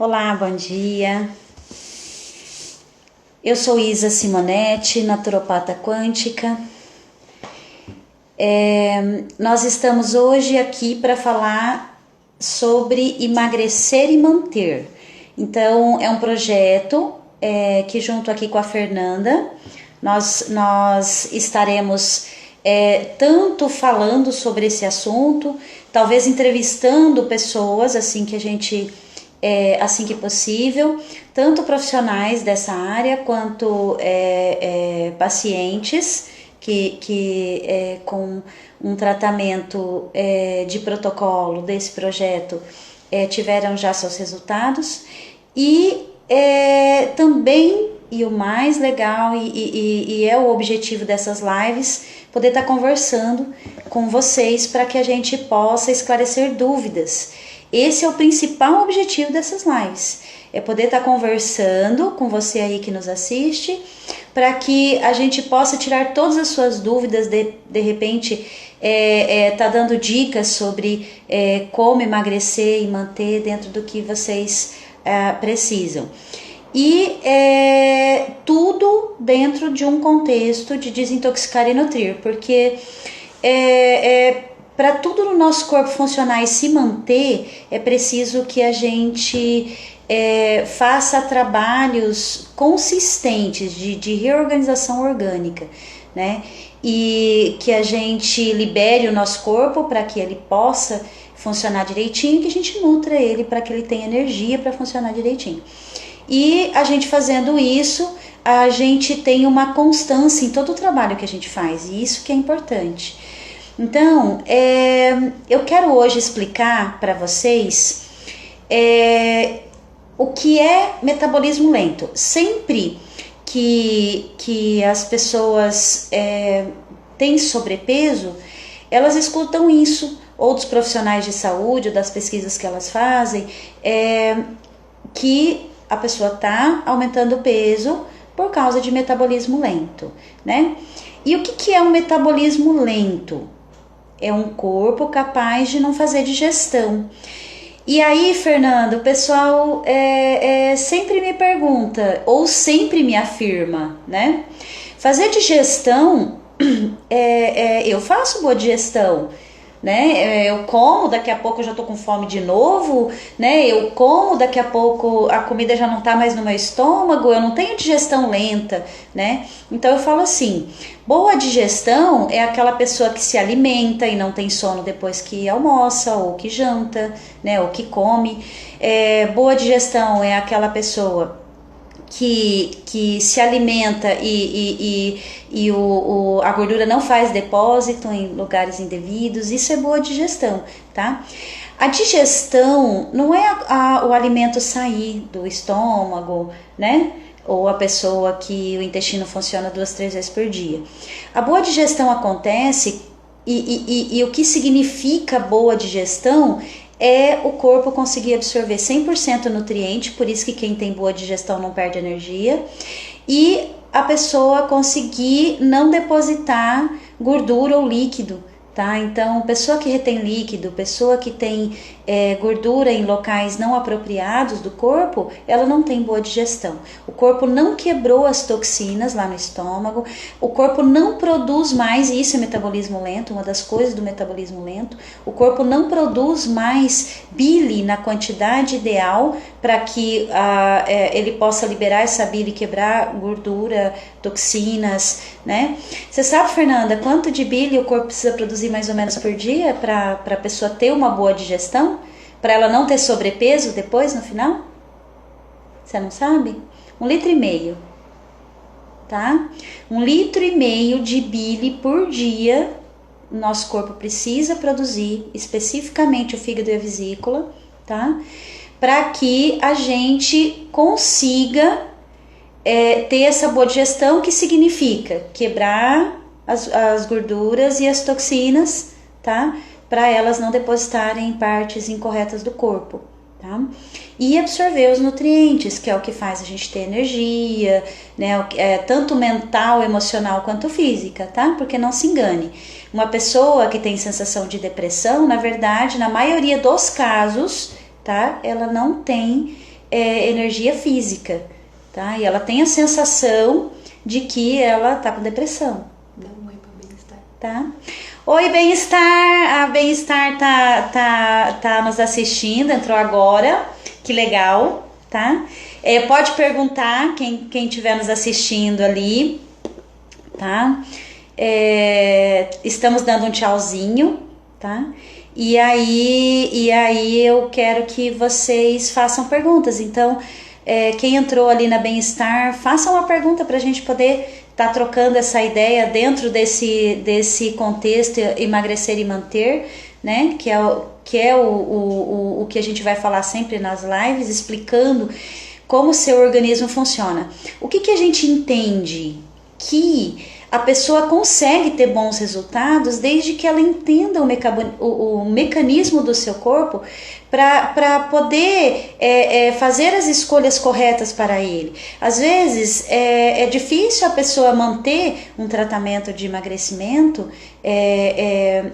Olá, bom dia. Eu sou Isa Simonetti, naturopata quântica. Nós estamos hoje aqui para falar sobre emagrecer e manter. Então, é um projeto que junto aqui com a Fernanda, nós estaremos tanto falando sobre esse assunto, talvez entrevistando pessoas assim que possível, tanto profissionais dessa área quanto pacientes que com um tratamento de protocolo desse projeto tiveram já seus resultados e também, e o mais legal e é o objetivo dessas lives, poder estar conversando com vocês para que a gente possa esclarecer dúvidas. Esse é o principal objetivo dessas lives, é poder estar conversando com você aí que nos assiste, para que a gente possa tirar todas as suas dúvidas, de repente tá dando dicas sobre como emagrecer e manter dentro do que vocês precisam. E tudo dentro de um contexto de desintoxicar e nutrir, porque para tudo no nosso corpo funcionar e se manter, é preciso que a gente faça trabalhos consistentes de reorganização orgânica, né? E que a gente libere o nosso corpo para que ele possa funcionar direitinho, que a gente nutra ele para que ele tenha energia para funcionar direitinho. E a gente fazendo isso, a gente tem uma constância em todo o trabalho que a gente faz, e isso que é importante. Então, eu quero hoje explicar para vocês o que é metabolismo lento. Sempre que as pessoas têm sobrepeso, elas escutam isso, ou dos profissionais de saúde, ou das pesquisas que elas fazem, que a pessoa está aumentando o peso por causa de metabolismo lento, né? E o que é um metabolismo lento? É um corpo capaz de não fazer digestão. E aí, Fernanda, o pessoal sempre me pergunta, ou sempre me afirma, né? Fazer digestão, eu faço boa digestão, né? Eu como, daqui a pouco eu já tô com fome de novo, né? Eu como, daqui a pouco a comida já não tá mais no meu estômago, eu não tenho digestão lenta, né? Então eu falo assim, boa digestão é aquela pessoa que se alimenta e não tem sono depois que almoça ou que janta, né? Ou que come. Boa digestão é aquela pessoa que se alimenta e a gordura não faz depósito em lugares indevidos. Isso é boa digestão, tá? A digestão não é o alimento sair do estômago, né? Ou a pessoa que o intestino funciona 2, 3 vezes por dia. A boa digestão acontece e o que significa boa digestão é o corpo conseguir absorver 100% nutriente, por isso que quem tem boa digestão não perde energia, e a pessoa conseguir não depositar gordura ou líquido, tá? Então, pessoa que retém líquido, pessoa que tem gordura em locais não apropriados do corpo, ela não tem boa digestão. O corpo não quebrou as toxinas lá no estômago, o corpo não produz mais, e isso é metabolismo lento, uma das coisas do metabolismo lento, o corpo não produz mais bile na quantidade ideal para que ele possa liberar essa bile e quebrar gordura, toxinas, né? Você sabe, Fernanda, quanto de bile o corpo precisa produzir mais ou menos por dia para a pessoa ter uma boa digestão? Para ela não ter sobrepeso depois, no final? Você não sabe? 1,5 litro, tá? 1,5 litro de bile por dia nosso corpo precisa produzir, especificamente o fígado e a vesícula, tá? Para que a gente consiga ter essa boa digestão, que significa quebrar as gorduras e as toxinas, tá? Para elas não depositarem em partes incorretas do corpo, tá? E absorver os nutrientes, que é o que faz a gente ter energia, né? Tanto mental, emocional quanto física, tá? Porque não se engane, uma pessoa que tem sensação de depressão, na verdade, na maioria dos casos, tá? Ela não tem energia física, tá? E ela tem a sensação de que ela tá com depressão. Dá um oi pra Bem-Estar. Tá? Oi, Bem-Estar! A Bem-Estar tá nos assistindo, entrou agora. Que legal, tá? Pode perguntar quem estiver nos assistindo ali, tá? Estamos dando um tchauzinho, tá? E aí eu quero que vocês façam perguntas. Então, quem entrou ali na Bem-Estar, faça uma pergunta para a gente poder estar trocando essa ideia dentro desse contexto emagrecer e manter, né? Que é o que a gente vai falar sempre nas lives, explicando como o seu organismo funciona. O que a gente entende? Que a pessoa consegue ter bons resultados desde que ela entenda o mecanismo do seu corpo para poder fazer as escolhas corretas para ele. Às vezes é difícil a pessoa manter um tratamento de emagrecimento,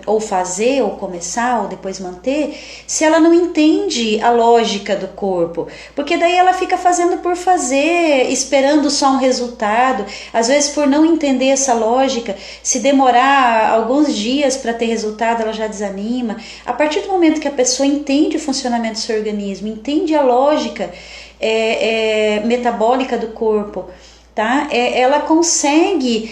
ou fazer, ou começar, ou depois manter, se ela não entende a lógica do corpo, porque daí ela fica fazendo por fazer, esperando só um resultado. Às vezes, por não entender essa lógica, se demorar alguns dias para ter resultado, ela já desanima. A partir do momento que a pessoa entende o funcionamento do seu organismo, entende a lógica metabólica do corpo, tá? Ela consegue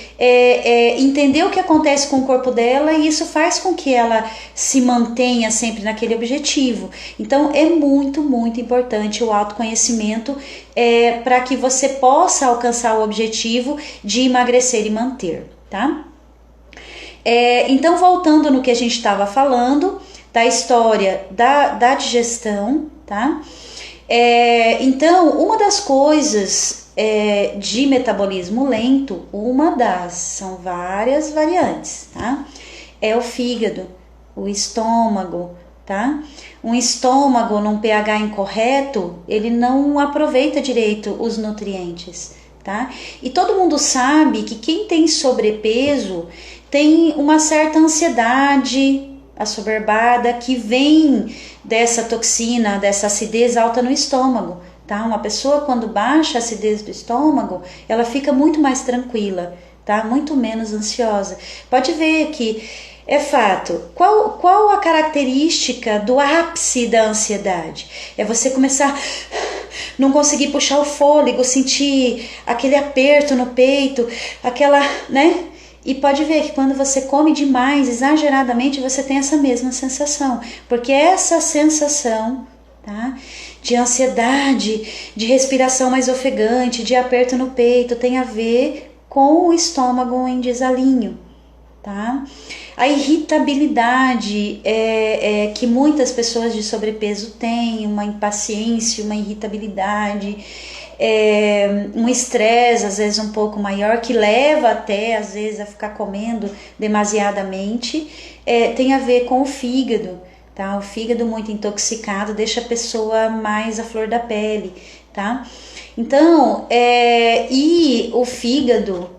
entender o que acontece com o corpo dela, e isso faz com que ela se mantenha sempre naquele objetivo. Então é muito, muito importante o autoconhecimento para que você possa alcançar o objetivo de emagrecer e manter, tá? Então, voltando no que a gente estava falando, da história da digestão, tá? Então, uma das coisas de metabolismo lento, são várias variantes, tá? É o fígado, o estômago, tá? Um estômago num pH incorreto, ele não aproveita direito os nutrientes, tá? E todo mundo sabe que quem tem sobrepeso tem uma certa ansiedade assoberbada que vem dessa toxina, dessa acidez alta no estômago, tá? Uma pessoa, quando baixa a acidez do estômago, ela fica muito mais tranquila, tá? Muito menos ansiosa. Pode ver que é fato. Qual a característica do ápice da ansiedade? É você começar, não conseguir puxar o fôlego, sentir aquele aperto no peito, aquela, né? E pode ver que quando você come demais, exageradamente, você tem essa mesma sensação. Porque essa sensação, tá, de ansiedade, de respiração mais ofegante, de aperto no peito, tem a ver com o estômago em desalinho, tá? A irritabilidade que muitas pessoas de sobrepeso têm, uma impaciência, uma irritabilidade, um estresse às vezes um pouco maior, que leva até às vezes a ficar comendo demasiadamente, tem a ver com o fígado, tá? O fígado muito intoxicado deixa a pessoa mais à flor da pele, tá? Então, e o fígado,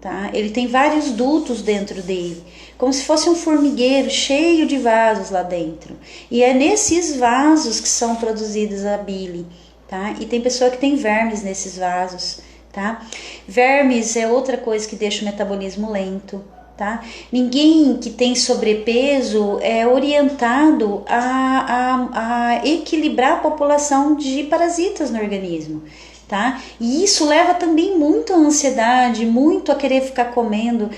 tá? Ele tem vários dutos dentro dele, como se fosse um formigueiro cheio de vasos lá dentro, e é nesses vasos que são produzidas a bile, tá? E tem pessoa que tem vermes nesses vasos, tá? Vermes é outra coisa que deixa o metabolismo lento, tá? Ninguém que tem sobrepeso é orientado a equilibrar a população de parasitas no organismo, tá? E isso leva também muito à ansiedade, muito a querer ficar comendo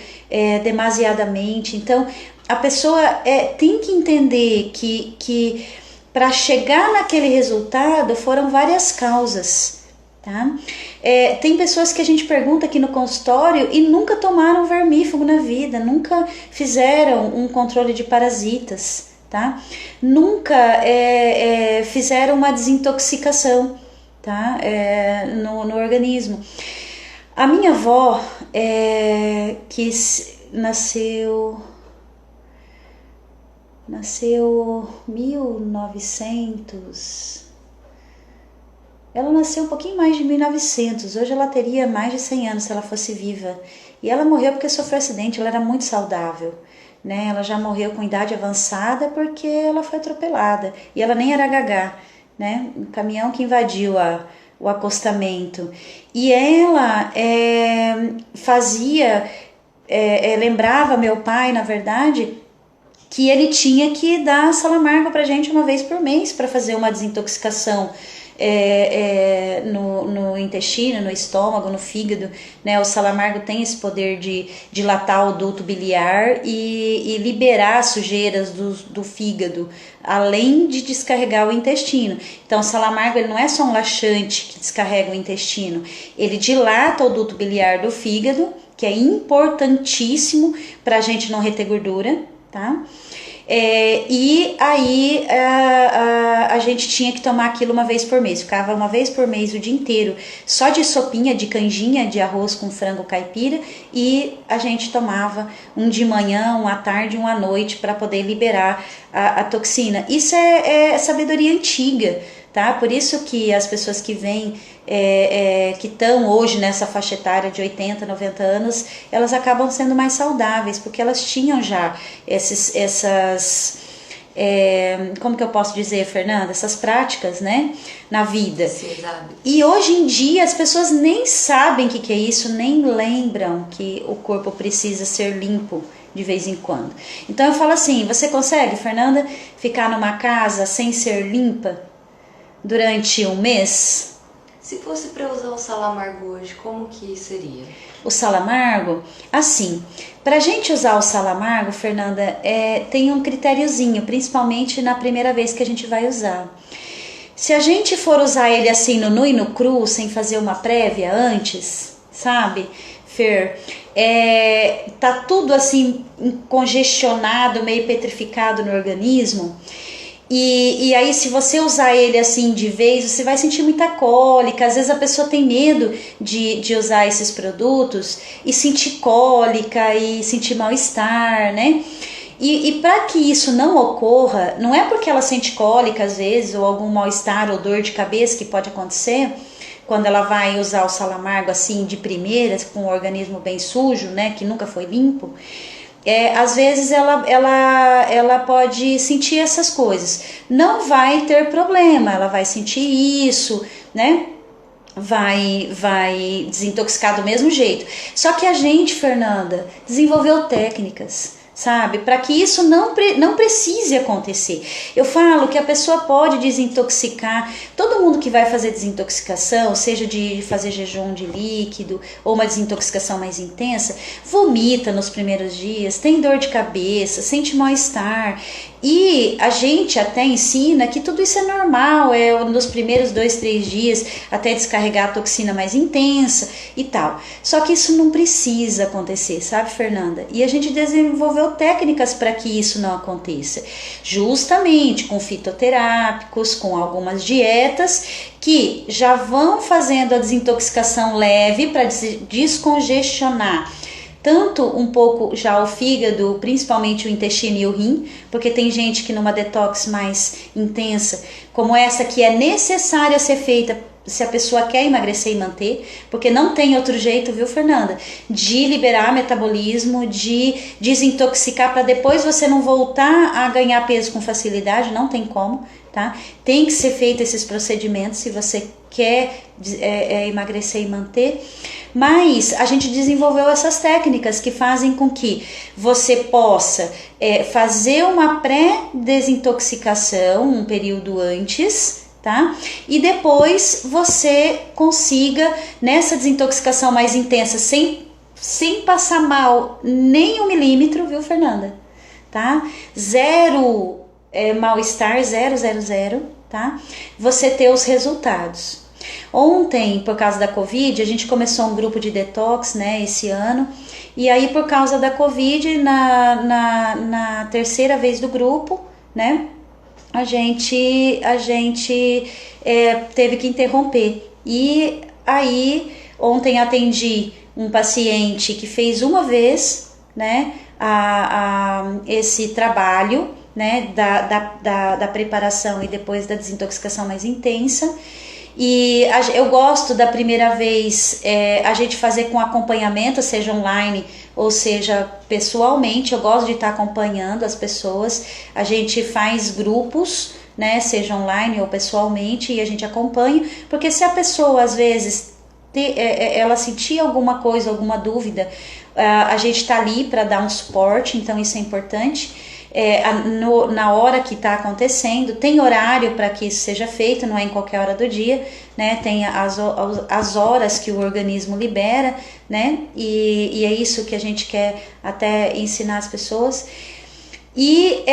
demasiadamente. Então, a pessoa tem que entender que para chegar naquele resultado foram várias causas, tá? Tem pessoas que a gente pergunta aqui no consultório e nunca tomaram vermífugo na vida, nunca fizeram um controle de parasitas, tá? Nunca fizeram uma desintoxicação, tá? No organismo. A minha avó, que nasceu 1900, ela nasceu um pouquinho mais de 1900, hoje ela teria mais de 100 anos se ela fosse viva, e ela morreu porque sofreu acidente. Ela era muito saudável, né? Ela já morreu com idade avançada porque ela foi atropelada, e ela nem era gaga, né? Um caminhão que invadiu o acostamento. E ela lembrava meu pai, na verdade, que ele tinha que dar sal amargo pra gente uma vez por mês para fazer uma desintoxicação no intestino, no estômago, no fígado, né? O sal amargo tem esse poder de dilatar o duto biliar e liberar sujeiras do fígado, além de descarregar o intestino. Então o sal amargo ele não é só um laxante que descarrega o intestino, ele dilata o duto biliar do fígado, que é importantíssimo para a gente não reter gordura, tá? E aí a gente tinha que tomar aquilo uma vez por mês. Ficava uma vez por mês o dia inteiro só de sopinha de canjinha de arroz com frango caipira, e a gente tomava um de manhã, um à tarde, um à noite para poder liberar a toxina. Isso é sabedoria antiga, tá? Por isso que as pessoas que vêm, que estão hoje nessa faixa etária de 80, 90 anos, elas acabam sendo mais saudáveis, porque elas tinham já como que eu posso dizer, Fernanda? Essas práticas, né, na vida. Sim, sabe. E hoje em dia as pessoas nem sabem o que é isso, nem lembram que o corpo precisa ser limpo de vez em quando. Então eu falo assim, você consegue, Fernanda, ficar numa casa sem ser limpa durante um mês? Se fosse para usar o sal amargo hoje, como que seria? O sal amargo, assim, pra gente usar o sal amargo, Fernanda, tem um critériozinho, principalmente na primeira vez que a gente vai usar. Se a gente for usar ele assim no nu e no cru, sem fazer uma prévia antes, sabe, Fer, tá tudo assim congestionado, meio petrificado no organismo. E aí, se você usar ele assim de vez, você vai sentir muita cólica. Às vezes a pessoa tem medo de usar esses produtos e sentir cólica e sentir mal-estar, né? E para que isso não ocorra, não é porque ela sente cólica às vezes, ou algum mal-estar ou dor de cabeça que pode acontecer quando ela vai usar o sal amargo assim de primeira, com o organismo bem sujo, né? Que nunca foi limpo. Às vezes ela pode sentir essas coisas, não vai ter problema, ela vai sentir isso, né? Vai desintoxicar do mesmo jeito. Só que a gente, Fernanda, desenvolveu técnicas, sabe? Para que isso não precise acontecer. Eu falo que a pessoa pode desintoxicar. Todo mundo que vai fazer desintoxicação, seja de fazer jejum de líquido ou uma desintoxicação mais intensa, vomita nos primeiros dias, tem dor de cabeça, sente mal-estar. E a gente até ensina que tudo isso é normal, nos primeiros 2, 3 dias, até descarregar a toxina mais intensa e tal. Só que isso não precisa acontecer, sabe, Fernanda? E a gente desenvolveu técnicas para que isso não aconteça, justamente com fitoterápicos, com algumas dietas que já vão fazendo a desintoxicação leve para descongestionar tanto um pouco já o fígado, principalmente o intestino e o rim, porque tem gente que numa detox mais intensa, como essa, que é necessária ser feita se a pessoa quer emagrecer e manter, porque não tem outro jeito, viu, Fernanda, de liberar metabolismo, de desintoxicar para depois você não voltar a ganhar peso com facilidade, não tem como, tá? Tem que ser feito esses procedimentos se você quer emagrecer e manter. Mas a gente desenvolveu essas técnicas que fazem com que você possa fazer uma pré-desintoxicação um período antes, tá? E depois você consiga, nessa desintoxicação mais intensa, sem passar mal nem 1 milímetro, viu, Fernanda? Tá? Zero mal-estar, zero, tá? Você ter os resultados. Ontem, por causa da Covid, a gente começou um grupo de detox, né, esse ano, e aí por causa da Covid, na terceira vez do grupo, né, a gente teve que interromper. E aí, ontem atendi um paciente que fez uma vez, né, esse trabalho, né, da preparação e depois da desintoxicação mais intensa. E eu gosto da primeira vez a gente fazer com acompanhamento, seja online ou seja pessoalmente. Eu gosto de estar acompanhando as pessoas. A gente faz grupos, né, seja online ou pessoalmente, e a gente acompanha, porque se a pessoa às vezes ela sentir alguma coisa, alguma dúvida, a gente está ali para dar um suporte, então isso é importante. Na hora que está acontecendo, tem horário para que isso seja feito, não é em qualquer hora do dia, né? Tem as horas que o organismo libera, né? E é isso que a gente quer até ensinar as pessoas. E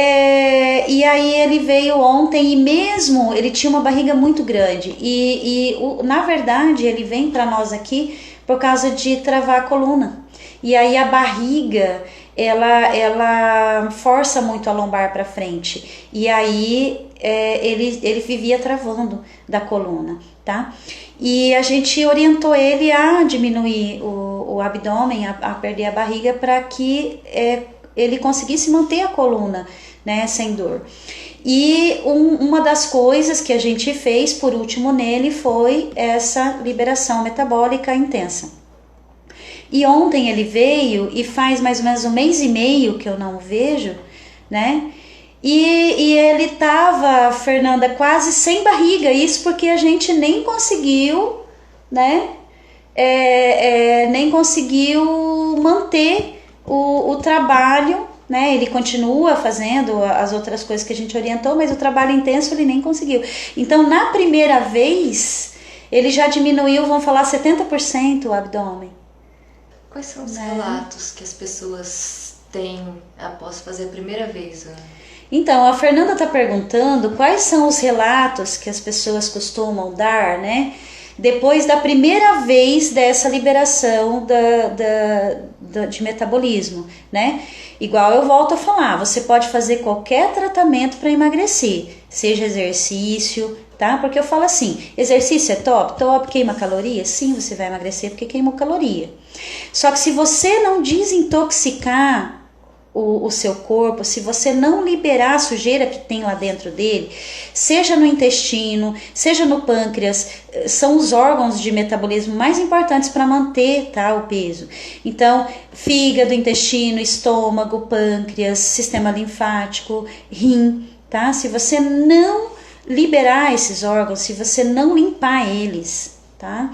aí ele veio ontem e mesmo ele tinha uma barriga muito grande na verdade ele vem para nós aqui por causa de travar a coluna. E aí a barriga ela força muito a lombar para frente e aí ele vivia travando da coluna, tá? E a gente orientou ele a diminuir o abdômen, a perder a barriga para que ele conseguisse manter a coluna, né, sem dor. E uma das coisas que a gente fez por último nele foi essa liberação metabólica intensa. E ontem ele veio e faz mais ou menos 1 mês e meio que eu não o vejo, né? E ele tava, Fernanda, quase sem barriga, isso porque a gente nem conseguiu, né? Nem conseguiu manter o trabalho, né? Ele continua fazendo as outras coisas que a gente orientou, mas o trabalho intenso ele nem conseguiu. Então, na primeira vez, ele já diminuiu, vamos falar, 70% o abdômen. Quais são os relatos que as pessoas têm após fazer a primeira vez? Então, a Fernanda está perguntando quais são os relatos que as pessoas costumam dar, né? Depois da primeira vez dessa liberação de metabolismo, né? Igual eu volto a falar, você pode fazer qualquer tratamento para emagrecer, seja exercício, tá? Porque eu falo assim, exercício é top? Top, queima calorias? Sim, você vai emagrecer porque queimou caloria. Só que se você não desintoxicar o seu corpo, se você não liberar a sujeira que tem lá dentro dele, seja no intestino, seja no pâncreas, são os órgãos de metabolismo mais importantes para manter, tá, o peso. Então, fígado, intestino, estômago, pâncreas, sistema linfático, rim, tá? Se você não liberar esses órgãos, se você não limpar eles, tá?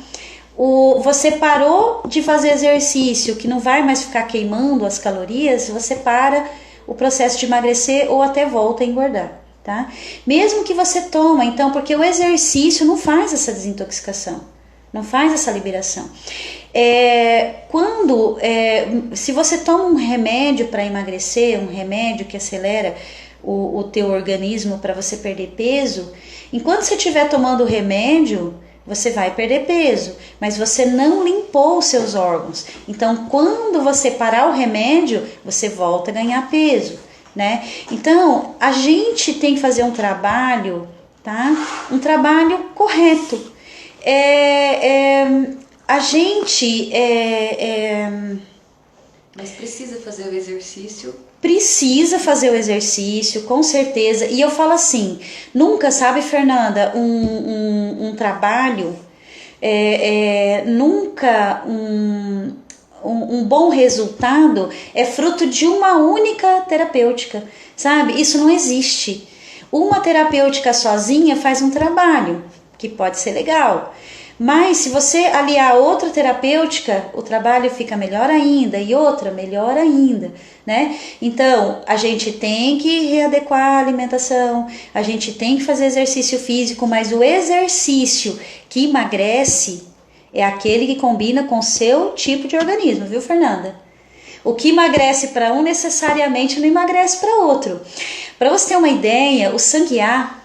Você parou de fazer exercício, que não vai mais ficar queimando as calorias, você para o processo de emagrecer ou até volta a engordar, tá? Mesmo que você toma, então, porque o exercício não faz essa desintoxicação, não faz essa liberação. Se você toma um remédio para emagrecer, um remédio que acelera o teu organismo para você perder peso, enquanto você estiver tomando o remédio, você vai perder peso, mas você não limpou os seus órgãos. Então, quando você parar o remédio, você volta a ganhar peso, né? Então, a gente tem que fazer um trabalho, tá? Um trabalho correto. Mas precisa fazer o exercício? Precisa fazer o exercício, com certeza. E eu falo assim, nunca, sabe, Fernanda, um trabalho, nunca um bom resultado é fruto de uma única terapêutica, sabe? Isso não existe. Uma terapêutica sozinha faz um trabalho, que pode ser legal. Mas se você aliar outra terapêutica, o trabalho fica melhor ainda e outra melhor ainda, né? Então, a gente tem que readequar a alimentação, a gente tem que fazer exercício físico, mas o exercício que emagrece é aquele que combina com o seu tipo de organismo, viu, Fernanda? O que emagrece para um necessariamente não emagrece para outro. Para você ter uma ideia, o sangue A,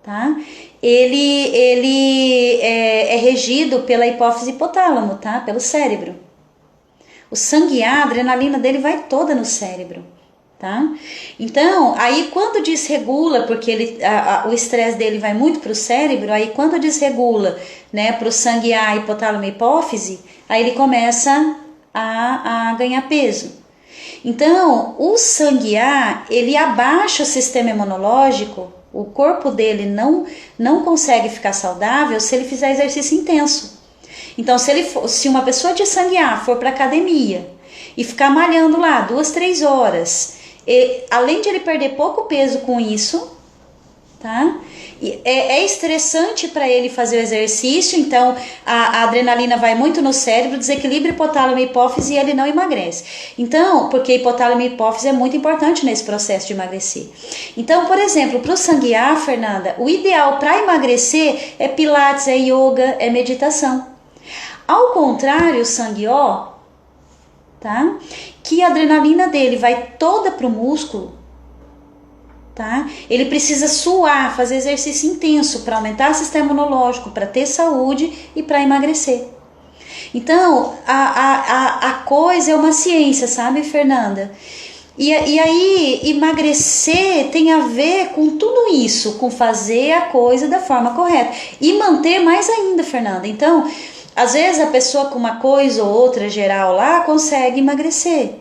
tá? Ele é regido pela hipófise e hipotálamo, tá? Pelo cérebro. O sangue A, a adrenalina dele vai toda no cérebro, tá? Então, aí quando desregula, porque o estresse dele vai muito pro cérebro, aí quando desregula, né, pro sangue A, hipotálamo e hipófise, aí ele começa a ganhar peso. Então, o sangue A, ele abaixa o sistema imunológico. O corpo dele não consegue ficar saudável se ele fizer exercício intenso. Então, se uma pessoa de sangue A for para academia e ficar malhando lá 2-3 horas, além de ele perder pouco peso com isso, tá? É estressante para ele fazer o exercício, então a adrenalina vai muito no cérebro, desequilibra hipotálamo e hipófise e ele não emagrece. Então, porque hipotálamo e hipófise é muito importante nesse processo de emagrecer. Então, por exemplo, para o sangue A, Fernanda, o ideal para emagrecer é pilates, é yoga, é meditação. Ao contrário, o sangue O, tá? Que a adrenalina dele vai toda pro músculo, tá? Ele precisa suar, fazer exercício intenso para aumentar o sistema imunológico, para ter saúde e para emagrecer. Então, a coisa é uma ciência, sabe, Fernanda? E aí, emagrecer tem a ver com tudo isso, com fazer a coisa da forma correta. E manter mais ainda, Fernanda. Então, às vezes a pessoa com uma coisa ou outra geral lá consegue emagrecer,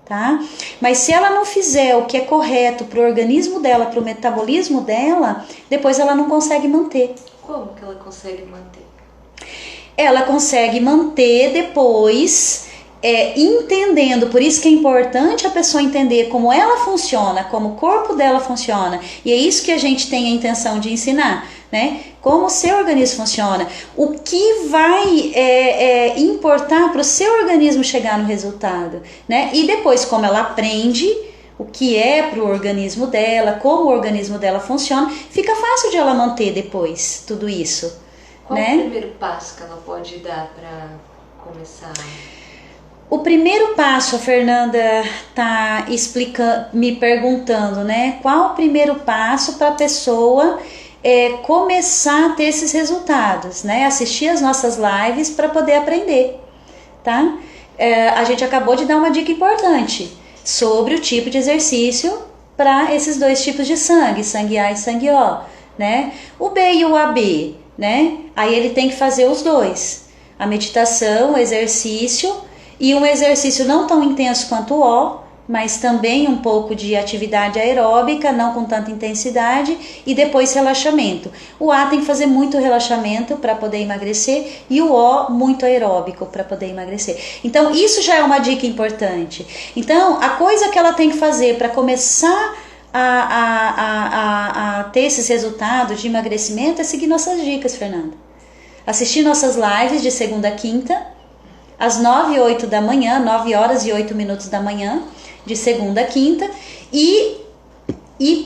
tá? Mas se ela não fizer o que é correto para o organismo dela, para o metabolismo dela, depois ela não consegue manter. Como que ela consegue manter? Ela consegue manter depois, entendendo, por isso que é importante a pessoa entender como ela funciona, como o corpo dela funciona, e é isso que a gente tem a intenção de ensinar, né? Como o seu organismo funciona, o que vai importar para o seu organismo chegar no resultado, né? E depois como ela aprende o que é para o organismo dela, como o organismo dela funciona, fica fácil de ela manter depois tudo isso. Qual né? o primeiro passo que ela pode dar para começar? O primeiro passo, a Fernanda tá explicando, me perguntando, né? Qual o primeiro passo para a pessoa começar a ter esses resultados, né? Assistir as nossas lives para poder aprender, tá? A gente acabou de dar uma dica importante sobre o tipo de exercício para esses dois tipos de sangue, sangue A e sangue O, né? O B e o AB, né? Aí ele tem que fazer os dois, a meditação, o exercício, e um exercício não tão intenso quanto o O, mas também um pouco de atividade aeróbica, não com tanta intensidade, e depois relaxamento. O A tem que fazer muito relaxamento para poder emagrecer, e o O muito aeróbico para poder emagrecer. Então isso já é uma dica importante. Então a coisa que ela tem que fazer para começar a ter esses resultados de emagrecimento é seguir nossas dicas, Fernanda. Assistir nossas lives de segunda a quinta, às 9 e 8 da manhã, 9 horas e 8 minutos da manhã, de segunda a quinta, e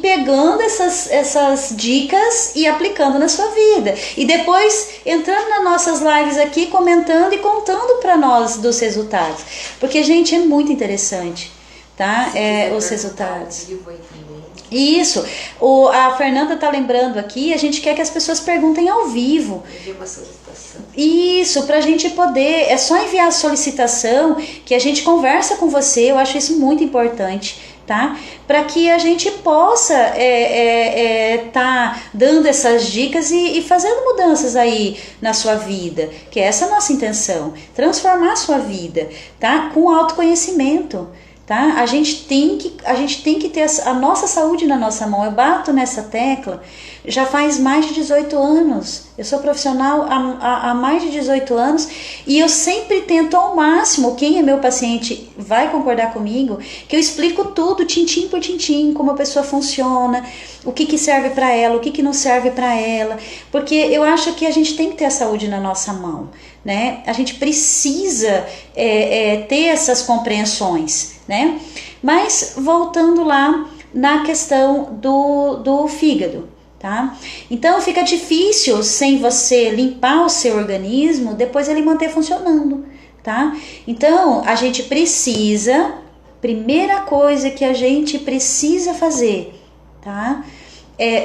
pegando essas dicas e aplicando na sua vida. E depois entrando nas nossas lives aqui, comentando e contando para nós dos resultados. Porque, gente, é muito interessante, tá? Os resultados. Isso, a Fernanda tá lembrando aqui, a gente quer que as pessoas perguntem ao vivo. Envia uma solicitação. Isso, pra gente poder, é só enviar a solicitação que a gente conversa com você, eu acho isso muito importante, tá? Para que a gente possa tá dando essas dicas e fazendo mudanças aí na sua vida, que é essa a nossa intenção, transformar a sua vida, tá? Com autoconhecimento. Tá? A gente tem que ter a nossa saúde na nossa mão. Eu bato nessa tecla já faz mais de 18 anos. Eu sou profissional há mais de 18 anos e eu sempre tento ao máximo, quem é meu paciente vai concordar comigo, que eu explico tudo, tintim por tintim, como a pessoa funciona, o que serve para ela, o que não serve para ela, porque eu acho que a gente tem que ter a saúde na nossa mão, né? A gente precisa ter essas compreensões, né? Mas voltando lá na questão do fígado, tá? Então fica difícil sem você limpar o seu organismo, depois ele manter funcionando, tá? Então a gente precisa, primeira coisa que a gente precisa fazer, tá?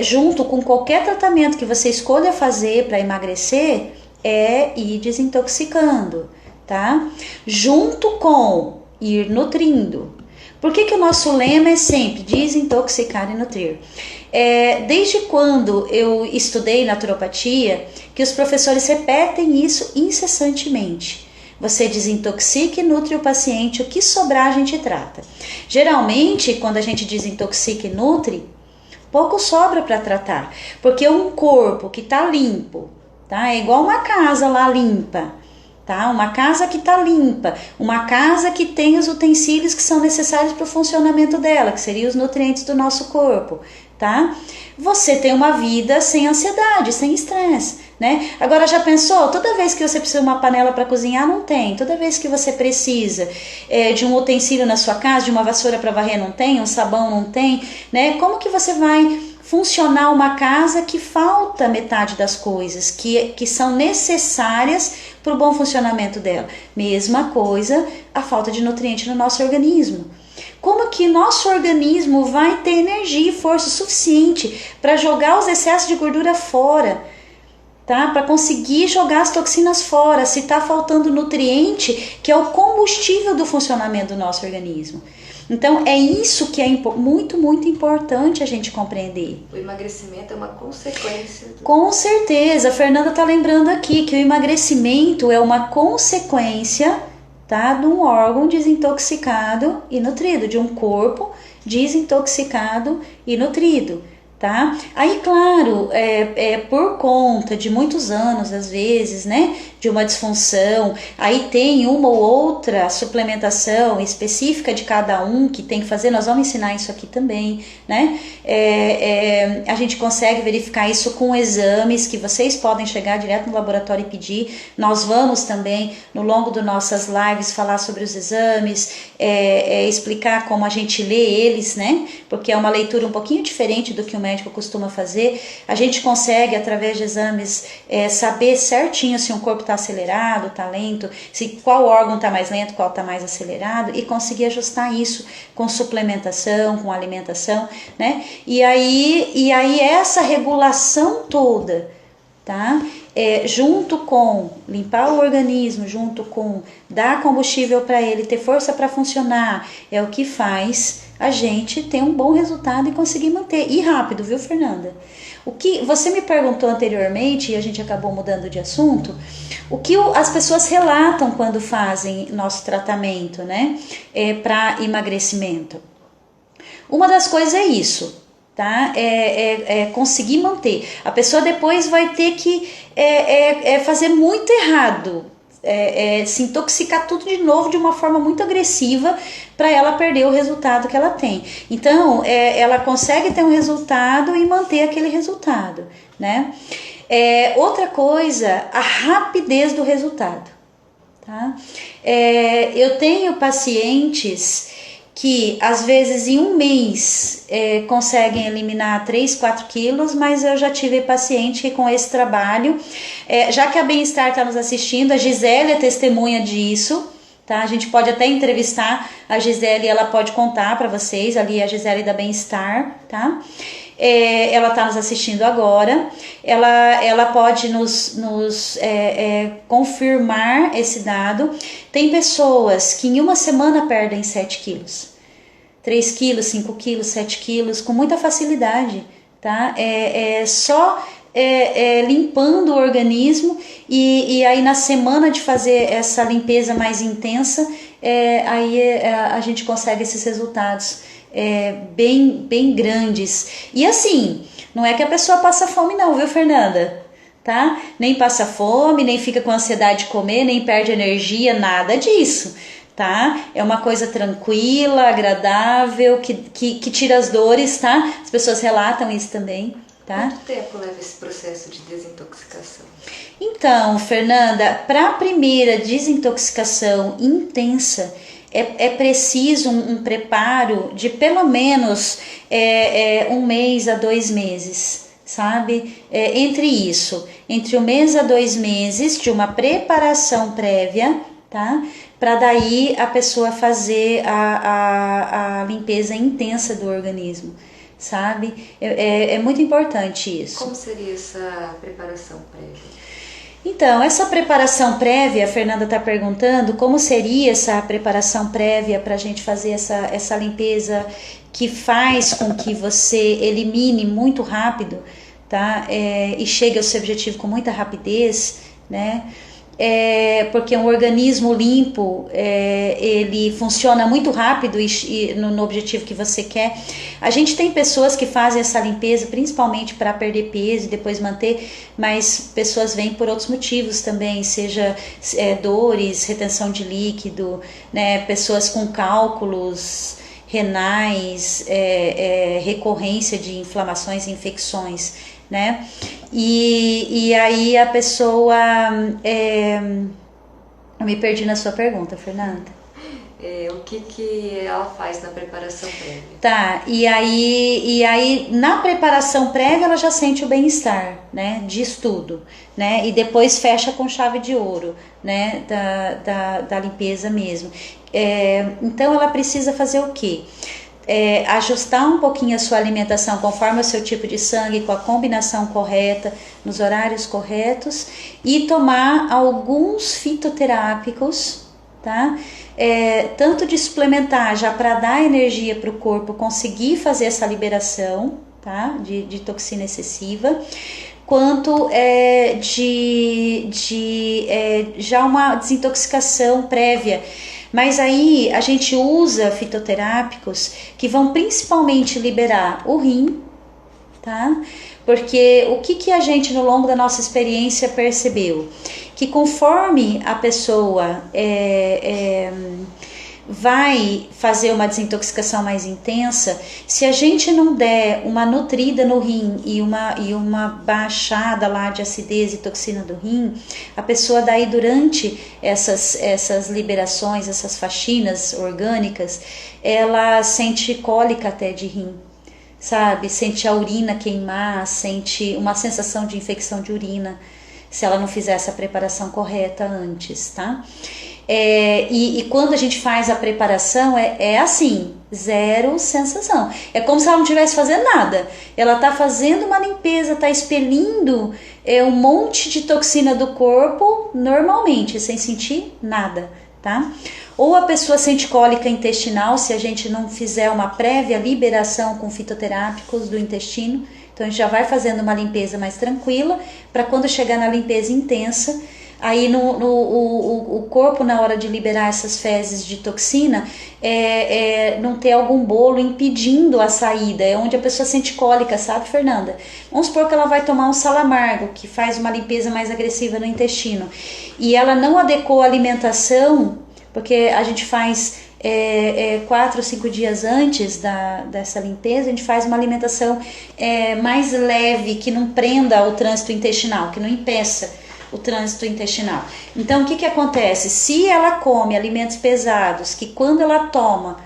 Junto com qualquer tratamento que você escolha fazer para emagrecer, é ir desintoxicando, tá? Junto com ir nutrindo. Por que o nosso lema é sempre desintoxicar e nutrir? Desde quando eu estudei naturopatia, que os professores repetem isso incessantemente. Você desintoxica e nutre o paciente, o que sobrar a gente trata. Geralmente, quando a gente desintoxica e nutre, pouco sobra para tratar, porque um corpo que está limpo, tá? É igual uma casa lá limpa, tá? Uma casa que está limpa, uma casa que tem os utensílios que são necessários para o funcionamento dela, que seriam os nutrientes do nosso corpo, tá? Você tem uma vida sem ansiedade, sem estresse, né? Agora, já pensou? Toda vez que você precisa de uma panela para cozinhar, não tem. Toda vez que você precisa de um utensílio na sua casa, de uma vassoura para varrer, não tem. Um sabão, não tem, né? Como que você vai funcionar uma casa que falta metade das coisas que são necessárias para o bom funcionamento dela? Mesma coisa, a falta de nutriente no nosso organismo. Como que nosso organismo vai ter energia e força suficiente para jogar os excessos de gordura fora, tá? Para conseguir jogar as toxinas fora, se está faltando nutriente, que é o combustível do funcionamento do nosso organismo. Então, é isso que é muito, muito importante a gente compreender. O emagrecimento é uma consequência. Com certeza, a Fernanda está lembrando aqui que o emagrecimento é uma consequência, tá, de um órgão desintoxicado e nutrido, de um corpo desintoxicado e nutrido, tá? Aí, claro, por conta de muitos anos, às vezes, né, de uma disfunção, aí tem uma ou outra suplementação específica de cada um que tem que fazer, nós vamos ensinar isso aqui também, né? A gente consegue verificar isso com exames que vocês podem chegar direto no laboratório e pedir. Nós vamos também, no longo das nossas lives, falar sobre os exames, explicar como a gente lê eles, né? Porque é uma leitura um pouquinho diferente do que o médico costuma fazer. A gente consegue, através de exames, saber certinho se um corpo está acelerado, está lento, se qual órgão está mais lento, qual está mais acelerado, e conseguir ajustar isso com suplementação, com alimentação, né? E aí essa regulação toda, tá? Junto com limpar o organismo, junto com dar combustível para ele, ter força para funcionar, é o que faz a gente ter um bom resultado e conseguir manter. E rápido, viu, Fernanda? O que você me perguntou anteriormente, e a gente acabou mudando de assunto, o que as pessoas relatam quando fazem nosso tratamento, né, para emagrecimento. Uma das coisas é isso, tá? Conseguir manter. A pessoa depois vai ter que fazer muito errado, se intoxicar tudo de novo de uma forma muito agressiva para ela perder o resultado que ela tem. Então, ela consegue ter um resultado e manter aquele resultado, né? Outra coisa, a rapidez do resultado, tá? Eu tenho pacientes que às vezes em um mês conseguem eliminar 3, 4 quilos, mas eu já tive paciente que com esse trabalho, já que a Bem-Estar está nos assistindo, a Gisele é testemunha disso, tá? A gente pode até entrevistar a Gisele e ela pode contar para vocês, ali a Gisele da Bem-Estar, tá? Ela está nos assistindo agora, ela pode nos confirmar esse dado. Tem pessoas que em uma semana perdem 7 quilos, 3 quilos, 5 quilos, 7 quilos, com muita facilidade, tá? Só limpando o organismo e aí na semana de fazer essa limpeza mais intensa, a gente consegue esses resultados bem grandes. E assim, não é que a pessoa passa fome não, viu, Fernanda? Tá? Nem passa fome, nem fica com ansiedade de comer, nem perde energia, nada disso, tá? É uma coisa tranquila, agradável, que tira as dores, tá? As pessoas relatam isso também, tá? Quanto tempo leva esse processo de desintoxicação? Então, Fernanda, para a primeira desintoxicação intensa, é preciso um preparo de pelo menos 1 mês a 2 meses, sabe? Entre 1 mês a 2 meses de uma preparação prévia, tá? Para daí a pessoa fazer a limpeza intensa do organismo, sabe? É muito importante isso. Como seria essa preparação prévia? Então, essa preparação prévia, a Fernanda está perguntando como seria essa preparação prévia para a gente fazer essa limpeza que faz com que você elimine muito rápido, tá? E chegue ao seu objetivo com muita rapidez, né? Porque um organismo limpo, ele funciona muito rápido e no objetivo que você quer. A gente tem pessoas que fazem essa limpeza principalmente para perder peso e depois manter, mas pessoas vêm por outros motivos também, seja dores, retenção de líquido, né, pessoas com cálculos renais, recorrência de inflamações e infecções, né? E aí a pessoa... eu me perdi na sua pergunta, Fernanda. O que ela faz na preparação prévia? Tá, e aí na preparação prévia ela já sente o bem-estar, né, de estudo, né, e depois fecha com chave de ouro, né, da limpeza mesmo. Então ela precisa fazer o quê? Ajustar um pouquinho a sua alimentação conforme o seu tipo de sangue, com a combinação correta, nos horários corretos, e tomar alguns fitoterápicos, tá? Tanto de suplementar já para dar energia para o corpo conseguir fazer essa liberação, tá? De toxina excessiva, quanto já uma desintoxicação prévia. Mas aí a gente usa fitoterápicos que vão principalmente liberar o rim, tá? Porque o que a gente no longo da nossa experiência percebeu? Que conforme a pessoa vai fazer uma desintoxicação mais intensa, se a gente não der uma nutrida no rim e uma baixada lá de acidez e toxina do rim, a pessoa daí durante essas liberações, essas faxinas orgânicas, ela sente cólica até de rim, sabe? Sente a urina queimar, sente uma sensação de infecção de urina, se ela não fizer essa preparação correta antes, tá? E quando a gente faz a preparação, é assim, zero sensação. É como se ela não estivesse fazendo nada. Ela tá fazendo uma limpeza, tá expelindo um monte de toxina do corpo normalmente, sem sentir nada, tá? Ou a pessoa sente cólica intestinal, se a gente não fizer uma prévia liberação com fitoterápicos do intestino. Então a gente já vai fazendo uma limpeza mais tranquila, para quando chegar na limpeza intensa, aí o corpo, na hora de liberar essas fezes de toxina, não ter algum bolo impedindo a saída, é onde a pessoa sente cólica, sabe, Fernanda? Vamos supor que ela vai tomar um sal amargo, que faz uma limpeza mais agressiva no intestino, e ela não adequou a alimentação, porque a gente faz 4 ou 5 dias antes dessa limpeza, a gente faz uma alimentação mais leve, que não prenda o trânsito intestinal, que não impeça o trânsito intestinal. Então o que acontece? Se ela come alimentos pesados, que quando ela toma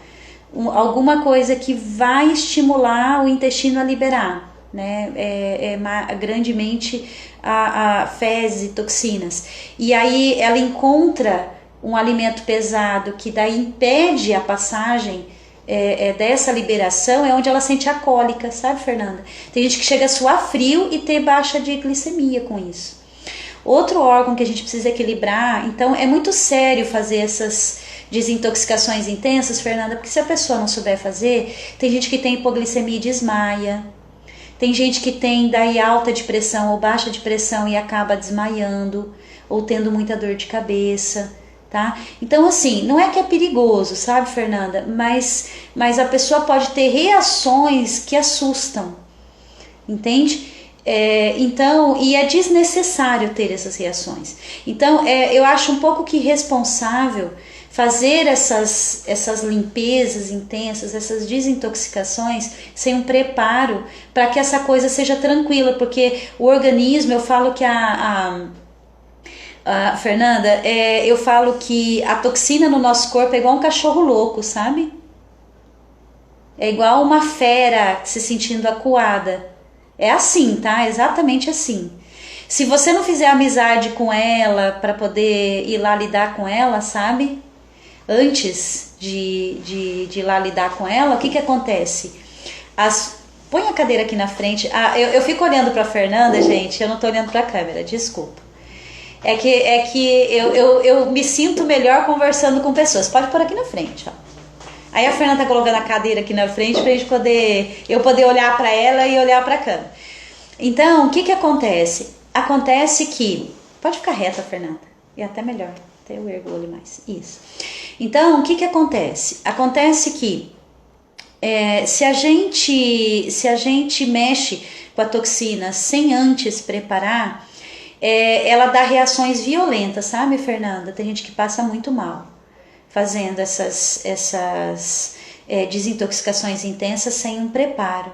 alguma coisa que vai estimular o intestino a liberar, né, grandemente a fezes e toxinas, e aí ela encontra um alimento pesado que daí impede a passagem dessa liberação, é onde ela sente a cólica, sabe, Fernanda? Tem gente que chega a suar frio e ter baixa de glicemia com isso. Outro órgão que a gente precisa equilibrar, então é muito sério fazer essas desintoxicações intensas, Fernanda, porque se a pessoa não souber fazer, tem gente que tem hipoglicemia e desmaia, tem gente que tem daí alta de pressão ou baixa de pressão e acaba desmaiando, ou tendo muita dor de cabeça, tá? Então assim, não é que é perigoso, sabe, Fernanda, mas a pessoa pode ter reações que assustam, entende? Então, e é desnecessário ter essas reações. Então, eu acho um pouco que irresponsável fazer essas limpezas intensas, essas desintoxicações, sem um preparo para que essa coisa seja tranquila, porque o organismo, eu falo que Fernanda, eu falo que a toxina no nosso corpo é igual um cachorro louco, sabe? É igual uma fera se sentindo acuada. É assim, tá? Exatamente assim. Se você não fizer amizade com ela para poder ir lá lidar com ela, sabe? Antes de ir lá lidar com ela, o que acontece? Põe a cadeira aqui na frente. Eu fico olhando pra Fernanda, gente. Eu não tô olhando pra câmera, desculpa. É que eu me sinto melhor conversando com pessoas. Pode pôr aqui na frente, ó. Aí a Fernanda tá colocando a cadeira aqui na frente pra eu poder olhar pra ela e olhar pra câmera. Então, o que acontece? Acontece que... Pode ficar reta, Fernanda. É até melhor. Até eu ergo o olho mais. Isso. Então, o que acontece? Acontece que se a gente mexe com a toxina sem antes preparar, ela dá reações violentas, sabe, Fernanda? Tem gente que passa muito mal fazendo desintoxicações intensas sem um preparo,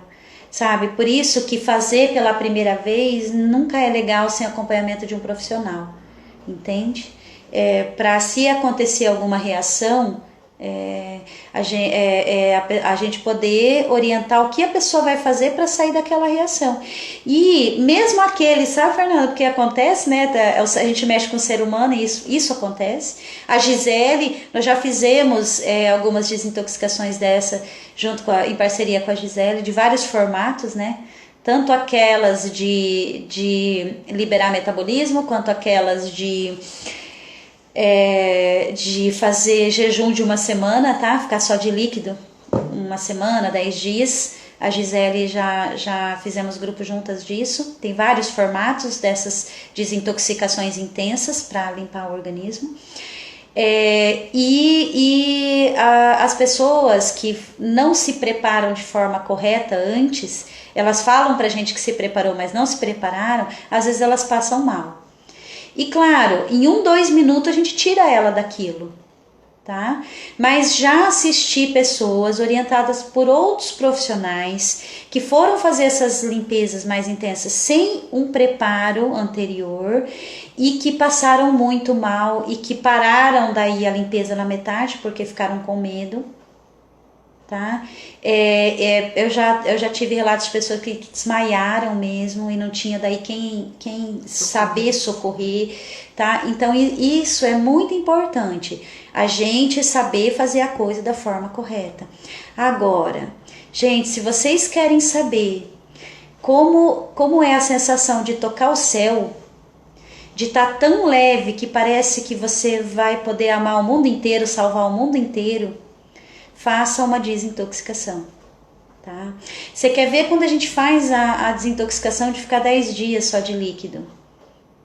sabe? Por isso que fazer pela primeira vez nunca é legal sem acompanhamento de um profissional, entende? Para se acontecer alguma reação, a gente poder orientar o que a pessoa vai fazer para sair daquela reação. E mesmo aquele, sabe, Fernanda, porque acontece, né? A gente mexe com o ser humano e isso acontece. A Gisele, nós já fizemos algumas desintoxicações dessa em parceria com a Gisele, de vários formatos, né? Tanto aquelas de liberar metabolismo, quanto aquelas de fazer jejum de uma semana, tá? Ficar só de líquido uma semana, 10 dias. A Gisele já fizemos grupo juntas disso. Tem vários formatos dessas desintoxicações intensas para limpar o organismo. As pessoas que não se preparam de forma correta antes, elas falam pra gente que se preparou, mas não se prepararam, às vezes elas passam mal. E claro, em 1-2 minutos a gente tira ela daquilo, tá? Mas já assisti pessoas orientadas por outros profissionais que foram fazer essas limpezas mais intensas sem um preparo anterior e que passaram muito mal e que pararam daí a limpeza na metade porque ficaram com medo, tá? Eu já tive relatos de pessoas que desmaiaram mesmo e não tinha daí quem saber socorrer, tá? Então isso é muito importante, a gente saber fazer a coisa da forma correta. Agora, gente, se vocês querem saber como é a sensação de tocar o céu, de estar tão leve que parece que você vai poder amar o mundo inteiro, salvar o mundo inteiro, faça uma desintoxicação, tá? Você quer ver quando a gente faz a desintoxicação de ficar 10 dias só de líquido,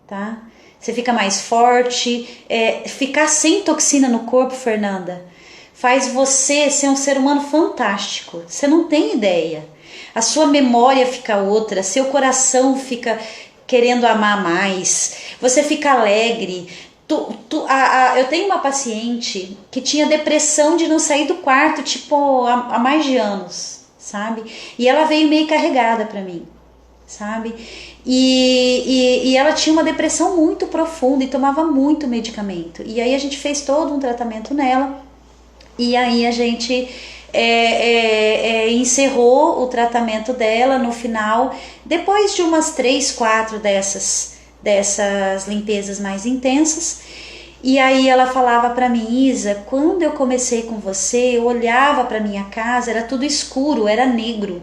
tá? Você fica mais forte, ficar sem toxina no corpo, Fernanda, faz você ser um ser humano fantástico, você não tem ideia. A sua memória fica outra, seu coração fica querendo amar mais, você fica alegre. Eu tenho uma paciente que tinha depressão de não sair do quarto, tipo, há mais de anos, sabe? E ela veio meio carregada pra mim, sabe? E ela tinha uma depressão muito profunda e tomava muito medicamento. E aí a gente fez todo um tratamento nela, e aí a gente encerrou o tratamento dela no final, depois de umas 3-4 dessas limpezas mais intensas. E aí ela falava pra mim: Isa, quando eu comecei com você, eu olhava pra minha casa, era tudo escuro, era negro,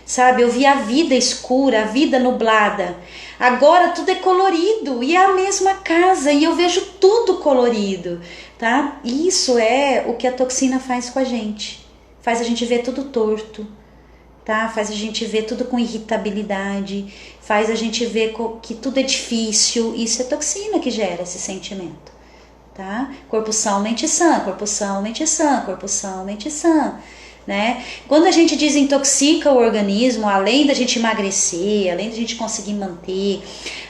sabe? Eu via a vida escura, a vida nublada. Agora tudo é colorido e é a mesma casa e eu vejo tudo colorido, tá? Isso é o que a toxina faz com a gente. Faz a gente ver tudo torto, tá? Faz a gente ver tudo com irritabilidade, faz a gente ver que tudo é difícil. Isso é toxina que gera esse sentimento, tá? Corpo são, mente sã, corpo são, mente sã, corpo são, mente sã, né? Quando a gente desintoxica o organismo, além da gente emagrecer, além da gente conseguir manter,